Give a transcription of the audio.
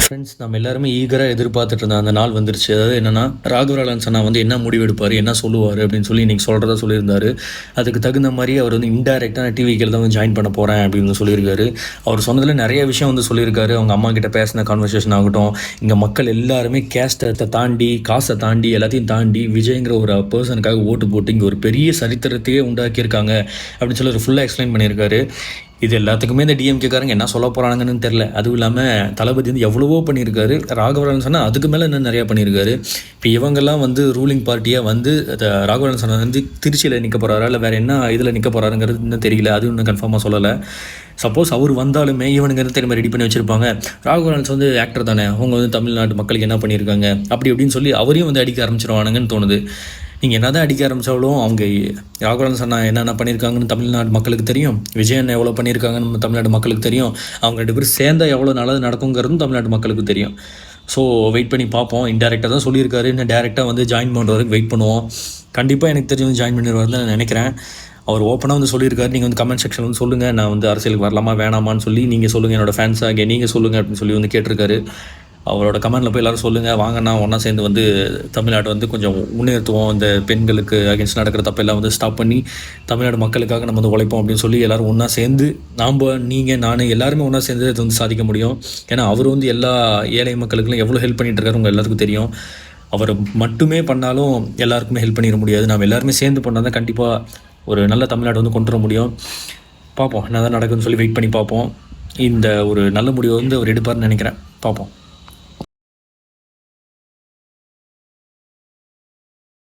Friends, நம்ம எல்லாருமே ஈகராக எதிர்பார்த்துட்டு இருந்த அந்த நாள் வந்துருச்சு. அதாவது என்னென்னா, ராகவா லாரன்ஸ் அண்ணா வந்து என்ன முடிவு எடுப்பார், என்ன சொல்லுவார் அப்படின்னு சொல்லி இன்றைக்கி சொல்கிறதா சொல்லியிருந்தாரு. அதுக்கு தகுந்த மாதிரி அவர் வந்து இன்டைரக்டாக டிவிக்கில் தான் வந்து ஜாயின் பண்ண போகிறேன் அப்படின்னு சொல்லியிருக்காரு. அவர் சொன்னதில் நிறைய விஷயம் வந்து சொல்லியிருக்காரு. அவங்க அம்மா கிட்ட பேசின கான்வர்சேஷன் ஆகட்டும், இங்கே மக்கள் எல்லாருமே கேஸ்ட்டை தாண்டி, காசை தாண்டி, எல்லாத்தையும் தாண்டி விஜய்ங்கிற ஒரு பர்சனுக்காக ஓட்டு போட்டு இங்கே ஒரு பெரிய சரித்திரத்தையே உண்டாக்கியிருக்காங்க அப்படின்னு சொல்லி ஒரு ஃபுல்லாக எக்ஸ்பிளைன் பண்ணியிருக்காரு. இது எல்லாத்துக்குமே இந்த டிஎம்கேக்காரங்க என்ன சொல்ல போகிறாங்கன்னு தெரில. அதுவும் இல்லாமல் தளபதி வந்து எவ்வளவோ பண்ணியிருக்காரு. ராகவா லாரன்ஸ் சொன்னால் அதுக்கு மேலே இன்னும் நிறையா பண்ணியிருக்காரு. இப்போ இவங்கெல்லாம் வந்து ரூலிங் பார்ட்டியாக வந்து ராகவா லாரன்ஸ் வந்து திருச்சியில் நிற்க போகிறாரா இல்லை வேறு என்ன இதில் நிற்க போகிறாருங்கிறது இன்னும் தெரியல. அது இன்னும் கன்ஃபார்மாக சொல்லலை. சப்போஸ் அவர் வந்தாலுமே இவனுங்க தெரியுமா ரெடி பண்ணி வச்சுருப்பாங்க. ராகவா லாரன்ஸ் வந்து ஆக்டர் தானே, அவங்க வந்து தமிழ்நாட்டு மக்களுக்கு என்ன பண்ணியிருக்காங்க அப்படி அப்படின்னு சொல்லி அவரையும் வந்து அடிக்க ஆரம்பிச்சிருவானுங்கன்னு தோணுது. நீங்கள் என்ன தான் அடிக்க ஆரம்பித்தாலும் அவங்க ராகவா லாரன்ஸ் அண்ணா என்னென்ன பண்ணியிருக்காங்கன்னு தமிழ்நாடு மக்களுக்கு தெரியும். விஜய் அண்ணா எவ்வளோ பண்ணியிருக்காங்கன்னு தமிழ்நாடு மக்களுக்கு தெரியும். அவங்க 2 பேரும் சேர்ந்தா எவ்வளோ நல்லது நடக்குங்கிறதும் தமிழ்நாட்டு மக்களுக்கு தெரியும். ஸோ வெயிட் பண்ணி பார்ப்போம். இன்டெரக்டாக தான் சொல்லியிருக்காரு, இன்னும் டேரெக்டாக வந்து ஜாயின் பண்ணுற வரைக்கும் வெயிட் பண்ணுவோம். கண்டிப்பாக எனக்கு தெரிஞ்சு வந்து ஜாயின் பண்ணிடுவார் தான் நான் நினைக்கிறேன். அவர் ஓப்பனாக வந்து சொல்லியிருக்காரு. நீங்கள் வந்து கமெண்ட் செக்ஷன் வந்து சொல்லுங்கள், நான் வந்து அரசியலுக்கு வரலாமா வேணாமான்னு சொல்லி நீங்கள் சொல்லுங்கள், என்னோடய ஃபேன்ஸாக நீங்கள் சொல்லுங்கள் அப்படின்னு சொல்லி வந்து கேட்டிருக்காரு. அவரோட கமெண்டில் போய் எல்லோரும் சொல்லுங்கள், வாங்கண்ணா ஒன்றா சேர்ந்து வந்து தமிழ்நாடு வந்து கொஞ்சம் முன்னேற்றுவோம், இந்த பெண்களுக்கு அகேன்ஸ்ட் நடக்கிற தப்பெல்லாம் வந்து ஸ்டாப் பண்ணி தமிழ்நாடு மக்களுக்காக நம்ம வந்து உழைப்போம் அப்படின்னு சொல்லி எல்லோரும் ஒன்றா சேர்ந்து நீங்கள் நான் எல்லாருமே ஒன்றா சேர்ந்து அது வந்து சாதிக்க முடியும். ஏன்னா அவர் வந்து எல்லா ஏழை மக்களுக்கெல்லாம் எவ்வளோ ஹெல்ப் பண்ணிகிட்டு இருக்காரு உங்கள் எல்லாருக்கும் தெரியும். அவர் மட்டுமே பண்ணாலும் எல்லாருக்குமே ஹெல்ப் பண்ணிட முடியாது. நம்ம எல்லாருமே சேர்ந்து பண்ணால் தான் கண்டிப்பாக ஒரு நல்ல தமிழ்நாடு வந்து கொண்டு வர முடியும். பார்ப்போம் என்ன தான் நடக்குதுன்னு சொல்லி வெயிட் பண்ணி பார்ப்போம். இந்த ஒரு நல்ல முடிவை வந்து அவர் எடுப்பார்னு நினைக்கிறேன். பார்ப்போம்.